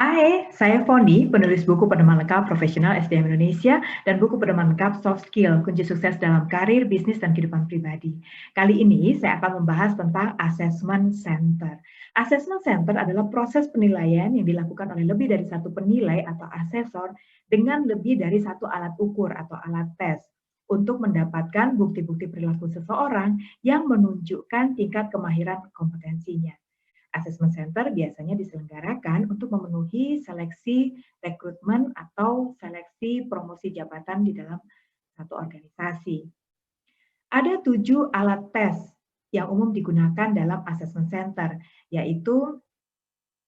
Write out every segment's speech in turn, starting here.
Hai, saya Foni, penulis buku pedoman lengkap profesional SDM Indonesia dan buku pedoman lengkap soft skill, kunci sukses dalam karir, bisnis, dan kehidupan pribadi. Kali ini saya akan membahas tentang assessment center. Assessment center adalah proses penilaian yang dilakukan oleh lebih dari satu penilai atau asesor dengan lebih dari satu alat ukur atau alat tes untuk mendapatkan bukti-bukti perilaku seseorang yang menunjukkan tingkat kemahiran kompetensinya. Assessment Center biasanya diselenggarakan untuk memenuhi seleksi rekrutmen atau seleksi promosi jabatan di dalam satu organisasi. Ada 7 alat tes yang umum digunakan dalam Assessment Center, yaitu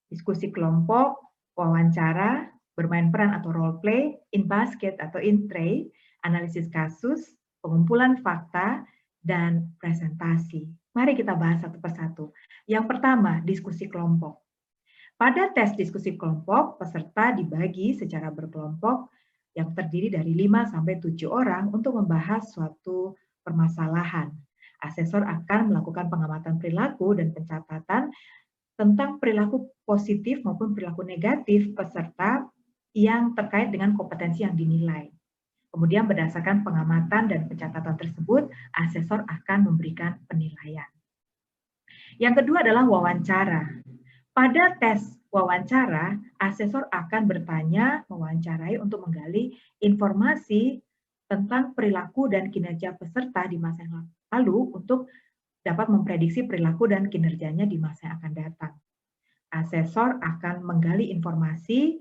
diskusi kelompok, wawancara, bermain peran atau role play, in basket atau in tray, analisis kasus, pengumpulan fakta, dan presentasi. Mari kita bahas satu persatu. Yang pertama, diskusi kelompok. Pada tes diskusi kelompok, peserta dibagi secara berkelompok yang terdiri dari 5 sampai 7 orang untuk membahas suatu permasalahan. Asesor akan melakukan pengamatan perilaku dan pencatatan tentang perilaku positif maupun perilaku negatif peserta yang terkait dengan kompetensi yang dinilai. Kemudian berdasarkan pengamatan dan pencatatan tersebut, asesor akan memberikan penilaian. Yang kedua adalah wawancara. Pada tes wawancara, asesor akan bertanya, mewawancarai untuk menggali informasi tentang perilaku dan kinerja peserta di masa yang lalu untuk dapat memprediksi perilaku dan kinerjanya di masa yang akan datang. Asesor akan menggali informasi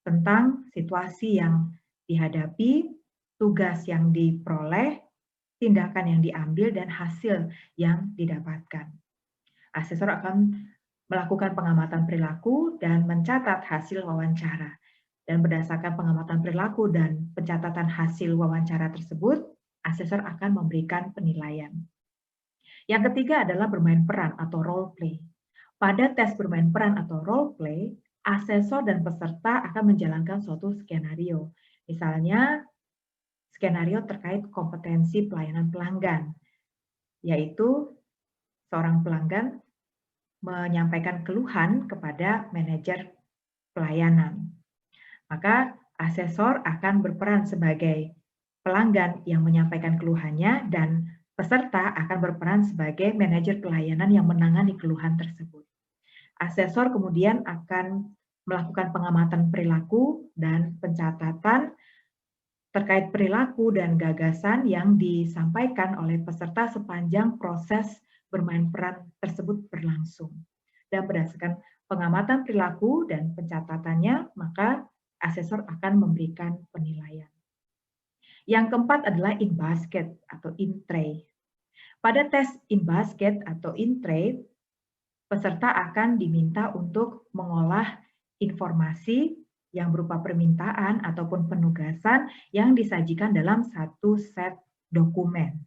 tentang situasi yang dihadapi, tugas yang diperoleh, tindakan yang diambil, dan hasil yang didapatkan. Asesor akan melakukan pengamatan perilaku dan mencatat hasil wawancara. Dan berdasarkan pengamatan perilaku dan pencatatan hasil wawancara tersebut, asesor akan memberikan penilaian. Yang ketiga adalah bermain peran atau role play. Pada tes bermain peran atau role play, asesor dan peserta akan menjalankan suatu skenario. Misalnya, skenario terkait kompetensi pelayanan pelanggan, yaitu seorang pelanggan menyampaikan keluhan kepada manajer pelayanan. Maka asesor akan berperan sebagai pelanggan yang menyampaikan keluhannya dan peserta akan berperan sebagai manajer pelayanan yang menangani keluhan tersebut. Asesor kemudian akan melakukan pengamatan perilaku dan pencatatan terkait perilaku dan gagasan yang disampaikan oleh peserta sepanjang proses bermain peran tersebut berlangsung. Dan berdasarkan pengamatan perilaku dan pencatatannya, maka asesor akan memberikan penilaian. Yang keempat adalah in basket atau in tray. Pada tes in basket atau in tray, peserta akan diminta untuk mengolah informasi yang berupa permintaan ataupun penugasan yang disajikan dalam satu set dokumen.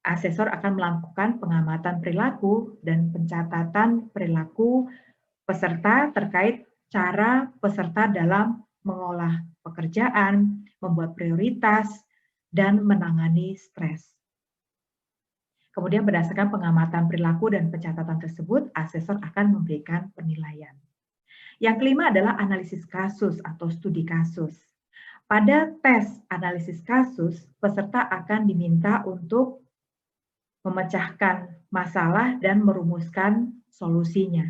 Asesor akan melakukan pengamatan perilaku dan pencatatan perilaku peserta terkait cara peserta dalam mengolah pekerjaan, membuat prioritas, dan menangani stres. Kemudian berdasarkan pengamatan perilaku dan pencatatan tersebut, asesor akan memberikan penilaian. Yang kelima adalah analisis kasus atau studi kasus. Pada tes analisis kasus, peserta akan diminta untuk memecahkan masalah dan merumuskan solusinya.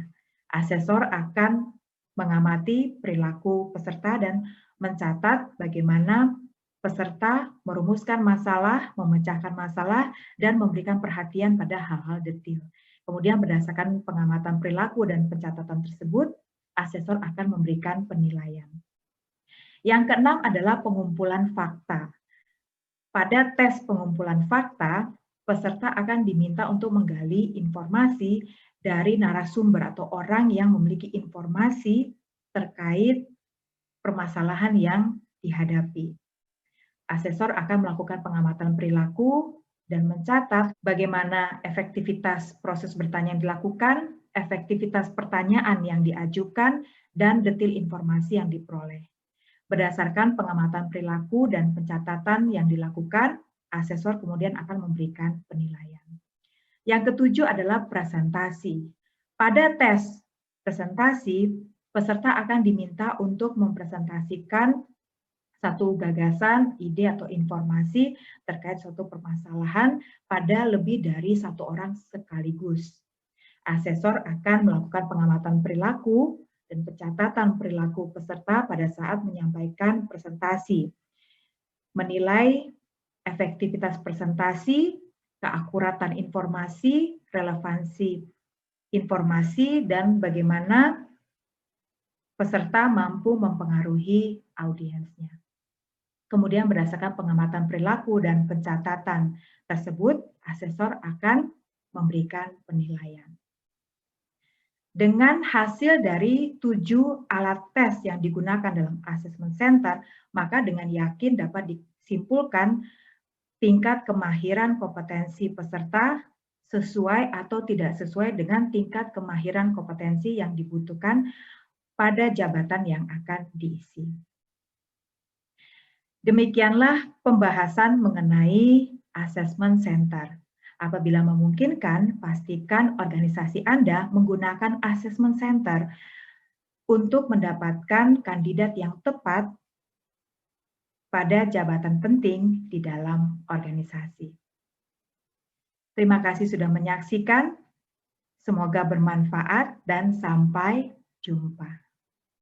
Asesor akan mengamati perilaku peserta dan mencatat bagaimana peserta merumuskan masalah, memecahkan masalah, dan memberikan perhatian pada hal-hal detail. Kemudian berdasarkan pengamatan perilaku dan pencatatan tersebut, asesor akan memberikan penilaian. Yang keenam adalah pengumpulan fakta. Pada tes pengumpulan fakta, peserta akan diminta untuk menggali informasi dari narasumber atau orang yang memiliki informasi terkait permasalahan yang dihadapi. Asesor akan melakukan pengamatan perilaku dan mencatat bagaimana efektivitas proses bertanya yang dilakukan, efektivitas pertanyaan yang diajukan, dan detail informasi yang diperoleh. Berdasarkan pengamatan perilaku dan pencatatan yang dilakukan, asesor kemudian akan memberikan penilaian. Yang ketujuh adalah presentasi. Pada tes presentasi, Peserta akan diminta untuk mempresentasikan satu gagasan, ide, atau informasi terkait suatu permasalahan pada lebih dari satu orang sekaligus. Asesor akan melakukan pengamatan perilaku dan pencatatan perilaku peserta pada saat menyampaikan presentasi, menilai efektivitas presentasi, keakuratan informasi, relevansi informasi, dan bagaimana peserta mampu mempengaruhi audiensnya. Kemudian berdasarkan pengamatan perilaku dan pencatatan tersebut, asesor akan memberikan penilaian. Dengan hasil dari 7 alat tes yang digunakan dalam assessment center, maka dengan yakin dapat disimpulkan tingkat kemahiran kompetensi peserta sesuai atau tidak sesuai dengan tingkat kemahiran kompetensi yang dibutuhkan pada jabatan yang akan diisi. Demikianlah pembahasan mengenai assessment center. Apabila memungkinkan, pastikan organisasi Anda menggunakan assessment center untuk mendapatkan kandidat yang tepat pada jabatan penting di dalam organisasi. Terima kasih sudah menyaksikan. Semoga bermanfaat dan sampai jumpa.